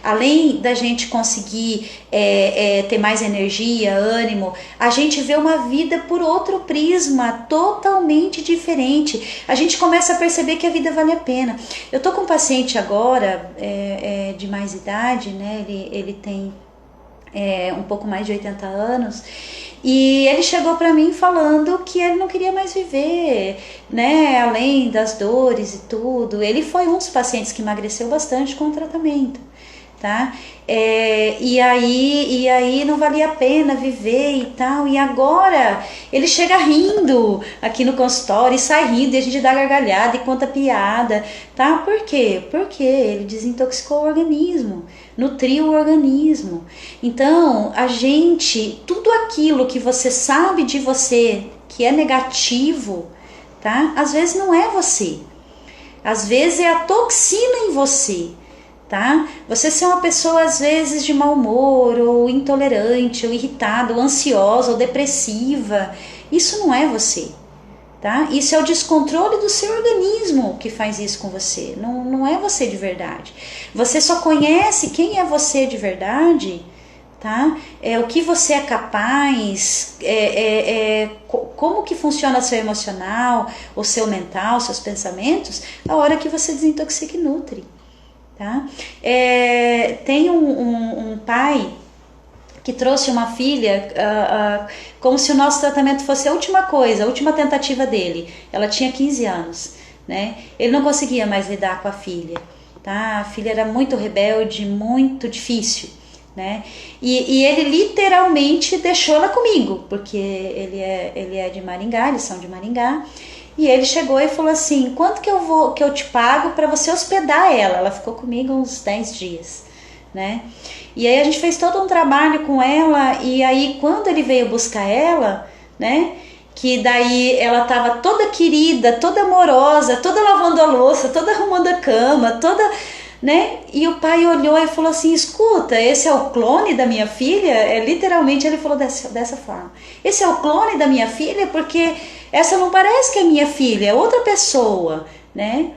além da gente conseguir ter mais energia, ânimo, a gente vê uma vida por outro prisma, totalmente diferente. A gente começa a perceber que a vida vale a pena. Eu tô com um paciente agora, de mais idade, né? Ele tem um pouco mais de 80 anos, e ele chegou para mim falando que ele não queria mais viver, né, além das dores e tudo. Ele foi um dos pacientes que emagreceu bastante com o tratamento, tá? E aí não valia a pena viver e tal, e agora ele chega rindo aqui no consultório e sai rindo, e a gente dá gargalhada e conta piada, tá? Por quê? Porque ele desintoxicou o organismo, nutriu o organismo. Então, tudo aquilo que você sabe de você que é negativo, tá? Às vezes não é você, às vezes é a toxina em você, tá? Você ser uma pessoa às vezes de mau humor, ou intolerante, ou irritada, ou ansiosa, ou depressiva, isso não é você, tá? Isso é o descontrole do seu organismo que faz isso com você, não é você de verdade. Você só conhece quem é você de verdade, tá? O que você é capaz, como que funciona seu emocional, o seu mental, seus pensamentos, a hora que você desintoxica e nutre, tá? Tem um pai que trouxe uma filha como se o nosso tratamento fosse a última coisa, a última tentativa dele. Ela tinha 15 anos, né? Ele não conseguia mais lidar com a filha, tá? A filha era muito rebelde, muito difícil, né? E ele literalmente deixou ela comigo, porque ele é de Maringá, eles são de Maringá. E ele chegou e falou assim: quanto que eu te pago para você hospedar ela? Ela ficou comigo uns 10 dias, né? E aí a gente fez todo um trabalho com ela, e aí quando ele veio buscar ela, né, que daí ela tava toda querida, toda amorosa, toda lavando a louça, toda arrumando a cama, toda, né, e o pai olhou e falou assim: escuta, esse é o clone da minha filha? Literalmente ele falou dessa forma: esse é o clone da minha filha? Porque essa não parece que é minha filha, é outra pessoa, né?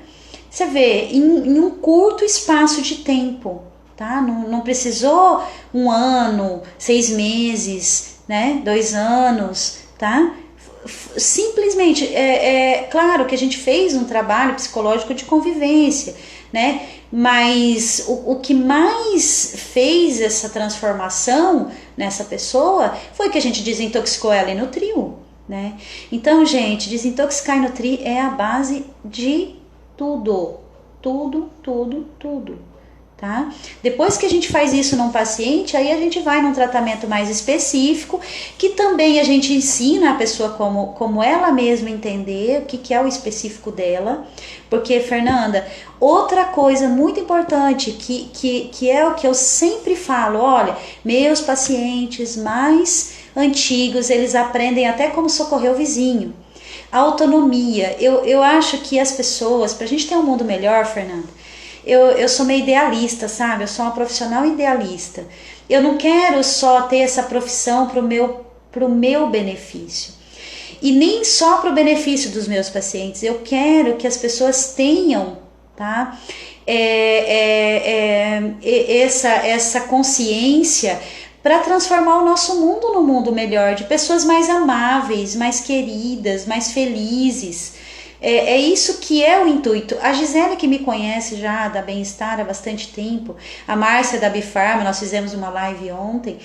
Você vê, em um curto espaço de tempo, tá? Não precisou 1 ano, 6 meses, né? 2 anos, tá? Simplesmente, claro que a gente fez um trabalho psicológico de convivência, né? Mas o que mais fez essa transformação nessa pessoa foi que a gente desintoxicou ela e nutriu, né? Então, gente, desintoxicar e nutrir é a base de tudo, tá? Depois que a gente faz isso num paciente, aí a gente vai num tratamento mais específico, que também a gente ensina a pessoa como ela mesma entender o que é o específico dela. Porque, Fernanda, outra coisa muito importante, que é o que eu sempre falo: olha, meus pacientes mais antigos, eles aprendem até como socorrer o vizinho. A autonomia. Eu acho que as pessoas, pra gente ter um mundo melhor, Fernanda, eu sou meio idealista, sabe? Eu sou uma profissional idealista. Eu não quero só ter essa profissão pro meu benefício. E nem só pro benefício dos meus pacientes. Eu quero que as pessoas tenham, tá? Essa consciência para transformar o nosso mundo num mundo melhor, de pessoas mais amáveis, mais queridas, mais felizes. É isso que é o intuito. A Gisele, que me conhece já da Bem-Estar há bastante tempo, a Márcia da Bifarma, nós fizemos uma live ontem,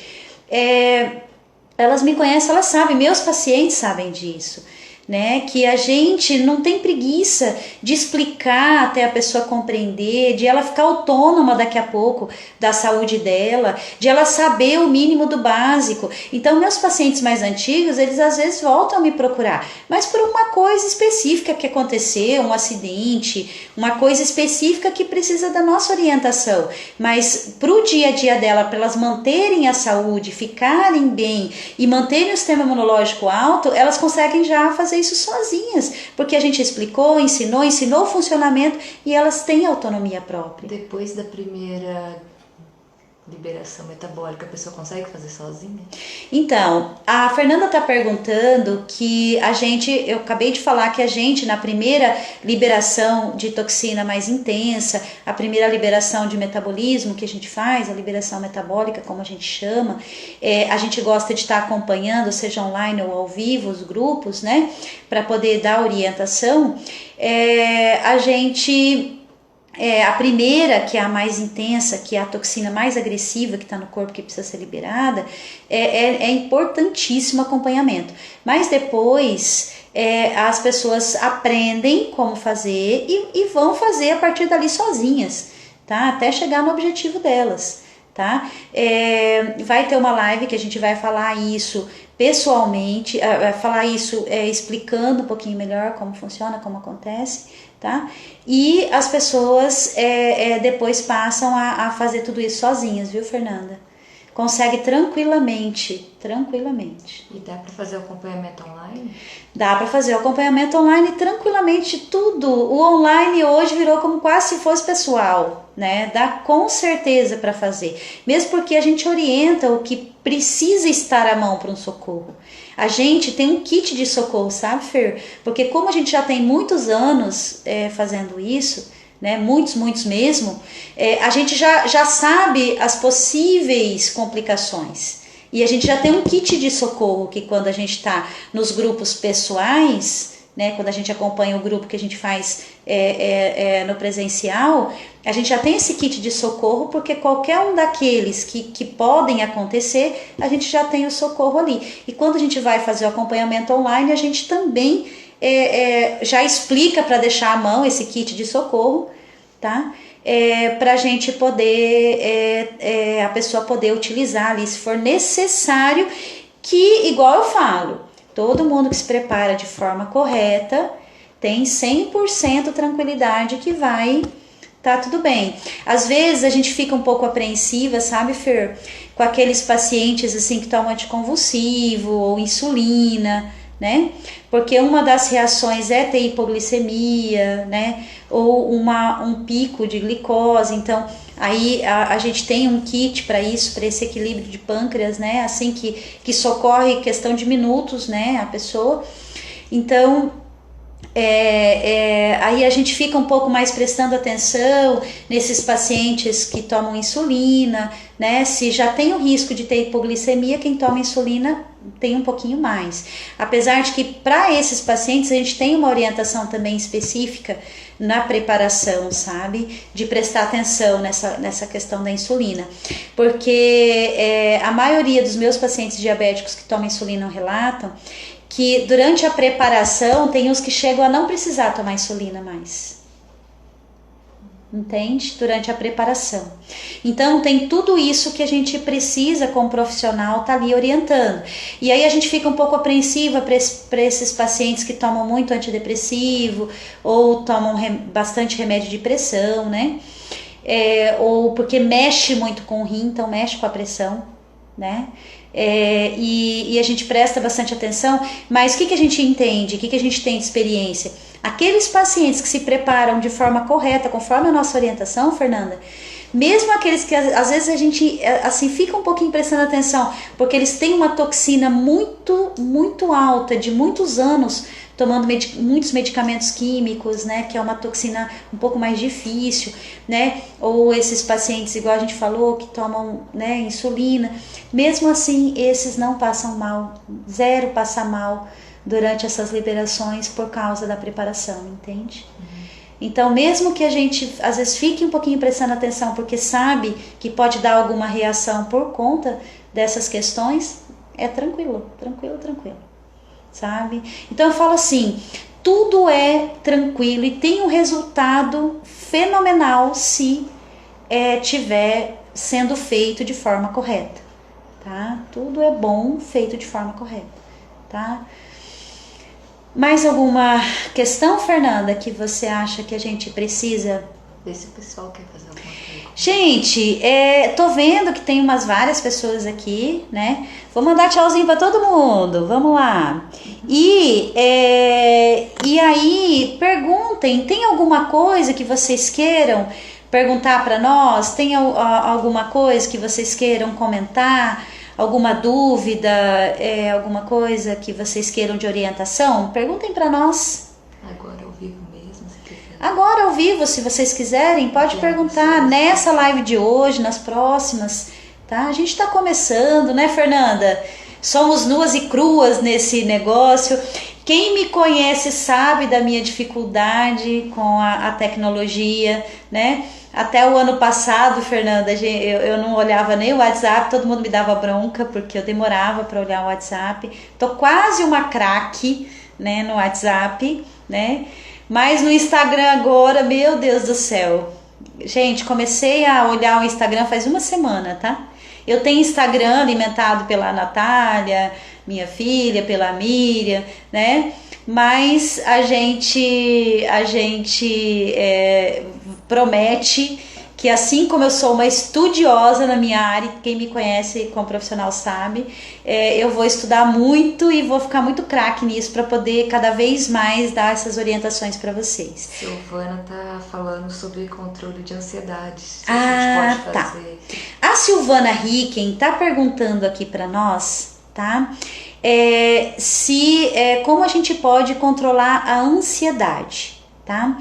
elas me conhecem, elas sabem, meus pacientes sabem disso, né? Que a gente não tem preguiça de explicar até a pessoa compreender, de ela ficar autônoma daqui a pouco da saúde dela, de ela saber o mínimo do básico. Então, meus pacientes mais antigos, eles às vezes voltam a me procurar, mas por uma coisa específica que aconteceu, um acidente, uma coisa específica que precisa da nossa orientação. Mas para o dia a dia dela, para elas manterem a saúde, ficarem bem e manterem o sistema imunológico alto, elas conseguem já fazer isso sozinhas, porque a gente explicou, ensinou o funcionamento, e elas têm autonomia própria. Depois da primeira liberação metabólica, a pessoa consegue fazer sozinha? Então, a Fernanda está perguntando que eu acabei de falar que a gente, na primeira liberação de toxina mais intensa, a primeira liberação de metabolismo que a gente faz, a liberação metabólica, como a gente chama, a gente gosta de estar acompanhando, seja online ou ao vivo, os grupos, né, para poder dar orientação. A gente... a primeira, que é a mais intensa, que é a toxina mais agressiva que está no corpo, que precisa ser liberada, é importantíssimo acompanhamento. Mas depois as pessoas aprendem como fazer e vão fazer a partir dali sozinhas, tá? Até chegar no objetivo delas, tá? Vai ter uma live que a gente vai falar isso pessoalmente, falar isso explicando um pouquinho melhor como funciona, como acontece, tá? E as pessoas depois passam a fazer tudo isso sozinhas, viu, Fernanda? Consegue tranquilamente. E dá para fazer o acompanhamento online? Dá para fazer o acompanhamento online tranquilamente, tudo. O online hoje virou como quase se fosse pessoal, né? Dá com certeza para fazer. Mesmo porque a gente orienta o que precisa estar à mão para um socorro. A gente tem um kit de socorro, sabe, Fer? Porque como a gente já tem muitos anos fazendo isso, né? Muitos mesmo, a gente já sabe as possíveis complicações. E a gente já tem um kit de socorro que quando a gente está nos grupos pessoais, né, quando a gente acompanha o grupo que a gente faz no presencial, a gente já tem esse kit de socorro, porque qualquer um daqueles que podem acontecer, a gente já tem o socorro ali. E quando a gente vai fazer o acompanhamento online, a gente também já explica para deixar à mão esse kit de socorro, tá? Para a gente poder, a pessoa poder utilizar ali, se for necessário, que, igual eu falo, todo mundo que se prepara de forma correta tem 100% tranquilidade que vai tá tudo bem. Às vezes a gente fica um pouco apreensiva, sabe, Fer? Com aqueles pacientes assim que tomam anticonvulsivo ou insulina, né? Porque uma das reações é ter hipoglicemia, né? Ou um pico de glicose. Então, aí a gente tem um kit para isso, para esse equilíbrio de pâncreas, né? Assim que socorre questão de minutos, né? A pessoa. Então, aí a gente fica um pouco mais prestando atenção nesses pacientes que tomam insulina, né? Se já tem o risco de ter hipoglicemia, quem toma insulina tem um pouquinho mais. Apesar de que para esses pacientes a gente tem uma orientação também específica na preparação, sabe? De prestar atenção nessa questão da insulina. Porque a maioria dos meus pacientes diabéticos que tomam insulina relatam que durante a preparação tem os que chegam a não precisar tomar insulina mais. Entende? Durante a preparação. Então tem tudo isso que a gente precisa como profissional tá ali orientando. E aí a gente fica um pouco apreensiva para esses pacientes que tomam muito antidepressivo ou tomam bastante remédio de pressão, né? Ou porque mexe muito com o rim, então mexe com a pressão, né? E a gente presta bastante atenção, mas o que a gente entende, o que a gente tem de experiência? Aqueles pacientes que se preparam de forma correta, conforme a nossa orientação, Fernanda, mesmo aqueles que às vezes a gente assim fica um pouquinho prestando atenção, porque eles têm uma toxina muito alta, de muitos anos, tomando muitos medicamentos químicos, né, que é uma toxina um pouco mais difícil, né, ou esses pacientes, igual a gente falou, que tomam, né, insulina, mesmo assim, esses não passam mal, zero passa mal durante essas liberações por causa da preparação, entende? Então, mesmo que a gente, às vezes, fique um pouquinho prestando atenção, porque sabe que pode dar alguma reação por conta dessas questões, é tranquilo, sabe? Então, eu falo assim, tudo é tranquilo e tem um resultado fenomenal se tiver sendo feito de forma correta, tá? Tudo é bom feito de forma correta, tá? Mais alguma questão, Fernanda, que você acha que a gente precisa? Ver se o pessoal quer fazer alguma coisa. Gente, tô vendo que tem várias pessoas aqui, né? Vou mandar tchauzinho pra todo mundo, vamos lá. E aí, perguntem, tem alguma coisa que vocês queiram perguntar para nós? Tem alguma coisa que vocês queiram comentar? Alguma dúvida, alguma coisa que vocês queiram de orientação? Perguntem para nós. Agora ao vivo mesmo, se quiser. Agora ao vivo, se vocês quiserem, pode perguntar nessa live de hoje, nas próximas, tá? A gente está começando, né, Fernanda? Somos nuas e cruas nesse negócio. Quem me conhece sabe da minha dificuldade com a tecnologia, né? Até o ano passado, Fernanda, eu não olhava nem o WhatsApp, todo mundo me dava bronca porque eu demorava para olhar o WhatsApp. Tô quase uma craque, né, no WhatsApp, né? Mas no Instagram agora, meu Deus do céu. Gente, comecei a olhar o Instagram faz uma semana, tá? Eu tenho Instagram alimentado pela Natália, minha filha, pela Miriam, né? Mas a gente promete que, assim como eu sou uma estudiosa na minha área, quem me conhece como profissional sabe, eu vou estudar muito e vou ficar muito craque nisso para poder cada vez mais dar essas orientações para vocês. Silvana tá falando sobre controle de ansiedade. A gente pode fazer. A Silvana Ricken tá perguntando aqui para nós, tá? Como a gente pode controlar a ansiedade, tá?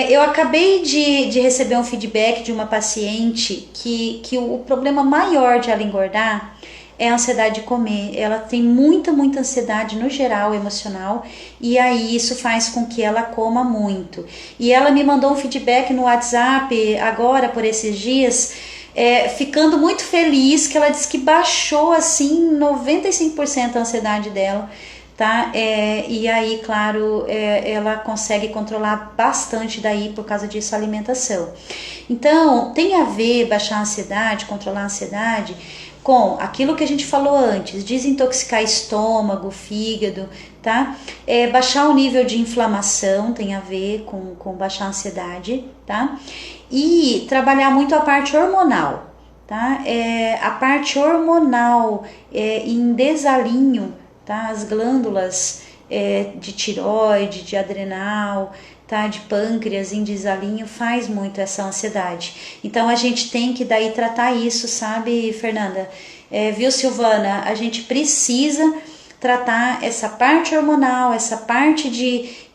Eu acabei de receber um feedback de uma paciente que o problema maior de ela engordar é a ansiedade de comer. Ela tem muita ansiedade no geral, emocional, e aí isso faz com que ela coma muito. E ela me mandou um feedback no WhatsApp agora, por esses dias, ficando muito feliz, que ela disse que baixou assim 95% a ansiedade dela, tá? E aí, claro, ela consegue controlar bastante daí por causa disso a alimentação. Então, tem a ver baixar a ansiedade, controlar a ansiedade, com aquilo que a gente falou antes, desintoxicar estômago, fígado, tá? Baixar o nível de inflamação tem a ver com baixar a ansiedade, tá? E trabalhar muito a parte hormonal, tá? A parte hormonal em desalinho, tá? As glândulas de tireoide, de adrenal, tá? De pâncreas em desalinho faz muito essa ansiedade. Então a gente tem que daí tratar isso, sabe, Fernanda? Viu, Silvana? A gente precisa tratar essa parte hormonal, essa parte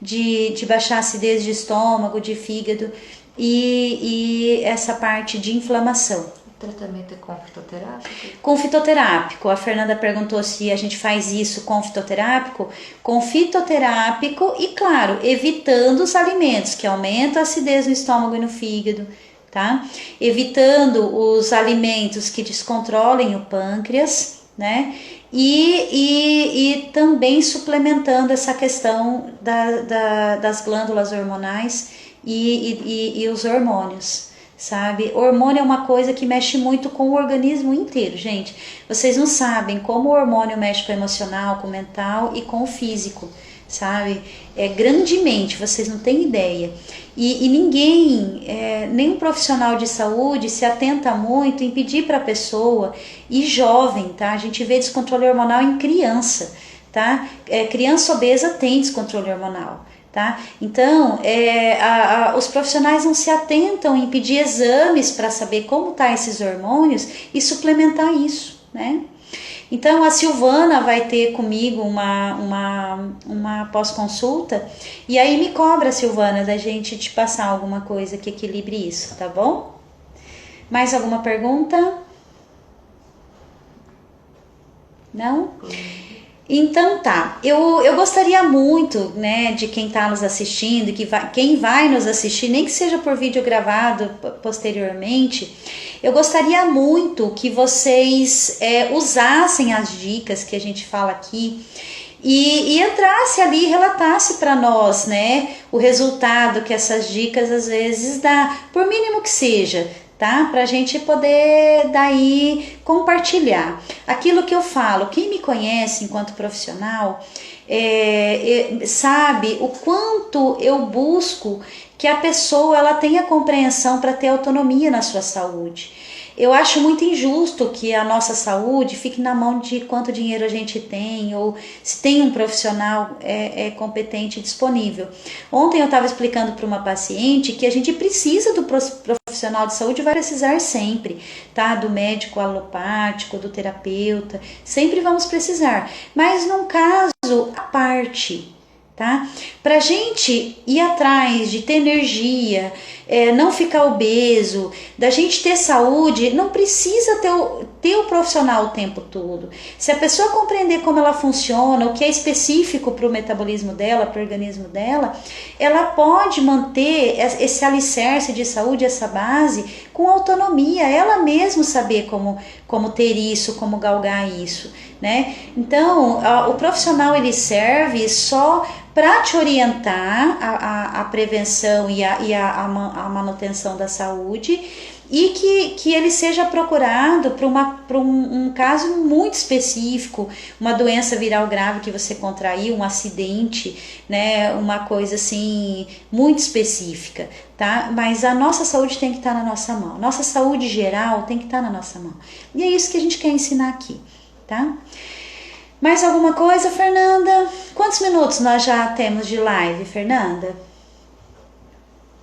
de baixar a acidez de estômago, de fígado e essa parte de inflamação. O tratamento é com fitoterápico? Com fitoterápico. A Fernanda perguntou se a gente faz isso com fitoterápico. Com fitoterápico e, claro, evitando os alimentos que aumentam a acidez no estômago e no fígado, tá? Evitando os alimentos que descontrolem o pâncreas, né? E também suplementando essa questão das glândulas hormonais e os hormônios. Sabe? O hormônio é uma coisa que mexe muito com o organismo inteiro, gente. Vocês não sabem como o hormônio mexe com o emocional, com o mental e com o físico, sabe? Grandemente, vocês não têm ideia. E ninguém, nenhum profissional de saúde se atenta muito em pedir para a pessoa, e jovem, tá? A gente vê descontrole hormonal em criança, tá? Criança obesa tem descontrole hormonal. Tá? Então, os profissionais não se atentam em pedir exames para saber como tá esses hormônios e suplementar isso, né? Então, a Silvana vai ter comigo uma pós-consulta e aí me cobra, Silvana, da gente te passar alguma coisa que equilibre isso, tá bom? Mais alguma pergunta? Não? Então tá, eu gostaria muito, né, de quem está nos assistindo, quem vai nos assistir, nem que seja por vídeo gravado posteriormente, eu gostaria muito que vocês usassem as dicas que a gente fala aqui e entrasse ali e relatasse para nós, né, o resultado que essas dicas às vezes dá, por mínimo que seja, tá? Pra gente poder daí compartilhar aquilo que eu falo. Quem me conhece enquanto profissional sabe o quanto eu busco que a pessoa ela tenha compreensão para ter autonomia na sua saúde. Eu acho muito injusto que a nossa saúde fique na mão de quanto dinheiro a gente tem ou se tem um profissional competente e disponível. Ontem eu estava explicando para uma paciente que a gente precisa do profissional de saúde, vai precisar sempre, tá? Do médico alopático, do terapeuta, sempre vamos precisar, mas num caso à parte, tá? Pra gente ir atrás de ter energia, não ficar obeso, da gente ter saúde, não precisa ter o profissional o tempo todo. Se a pessoa compreender como ela funciona, o que é específico para o metabolismo dela, para o organismo dela, ela pode manter esse alicerce de saúde, essa base, com autonomia, ela mesma saber como ter isso, como galgar isso, né? Então, o profissional ele serve só para te orientar a prevenção e a manutenção da saúde e que ele seja procurado para um caso muito específico, uma doença viral grave que você contraiu, um acidente, né, uma coisa assim muito específica, tá? Mas a nossa saúde tem que estar na nossa mão, nossa saúde geral tem que estar na nossa mão. E é isso que a gente quer ensinar aqui, tá? Mais alguma coisa, Fernanda? Quantos minutos nós já temos de live, Fernanda?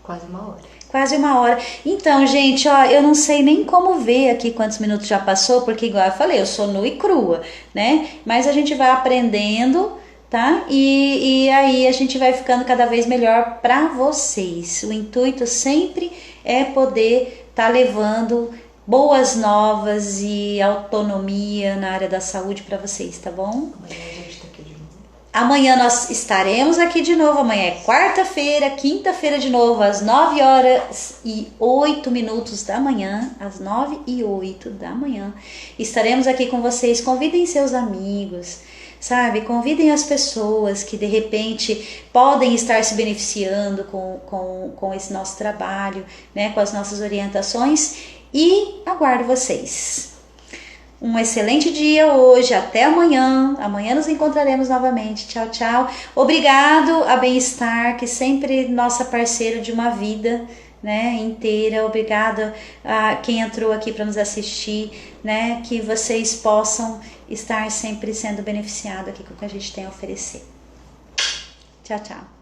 Quase uma hora. Quase uma hora. Então, gente, ó, eu não sei nem como ver aqui quantos minutos já passou, porque igual eu falei, eu sou nua e crua, né? Mas a gente vai aprendendo, tá? E aí a gente vai ficando cada vez melhor para vocês. O intuito sempre é poder estar levando boas novas e autonomia na área da saúde para vocês, tá bom? Amanhã a gente tá aqui de novo. Amanhã nós estaremos aqui de novo. Amanhã é quarta-feira, quinta-feira de novo, às 9h08 da manhã. Às 9h08 da manhã. Estaremos aqui com vocês. Convidem seus amigos, sabe? Convidem as pessoas que de repente podem estar se beneficiando com esse nosso trabalho, né? Com as nossas orientações. E aguardo vocês. Um excelente dia hoje, até amanhã. Amanhã nos encontraremos novamente. Tchau, tchau. Obrigado a Bem-Estar, que sempre nossa parceira de uma vida, né, inteira. Obrigado a quem entrou aqui para nos assistir, né, que vocês possam estar sempre sendo beneficiados aqui com o que a gente tem a oferecer. Tchau, tchau.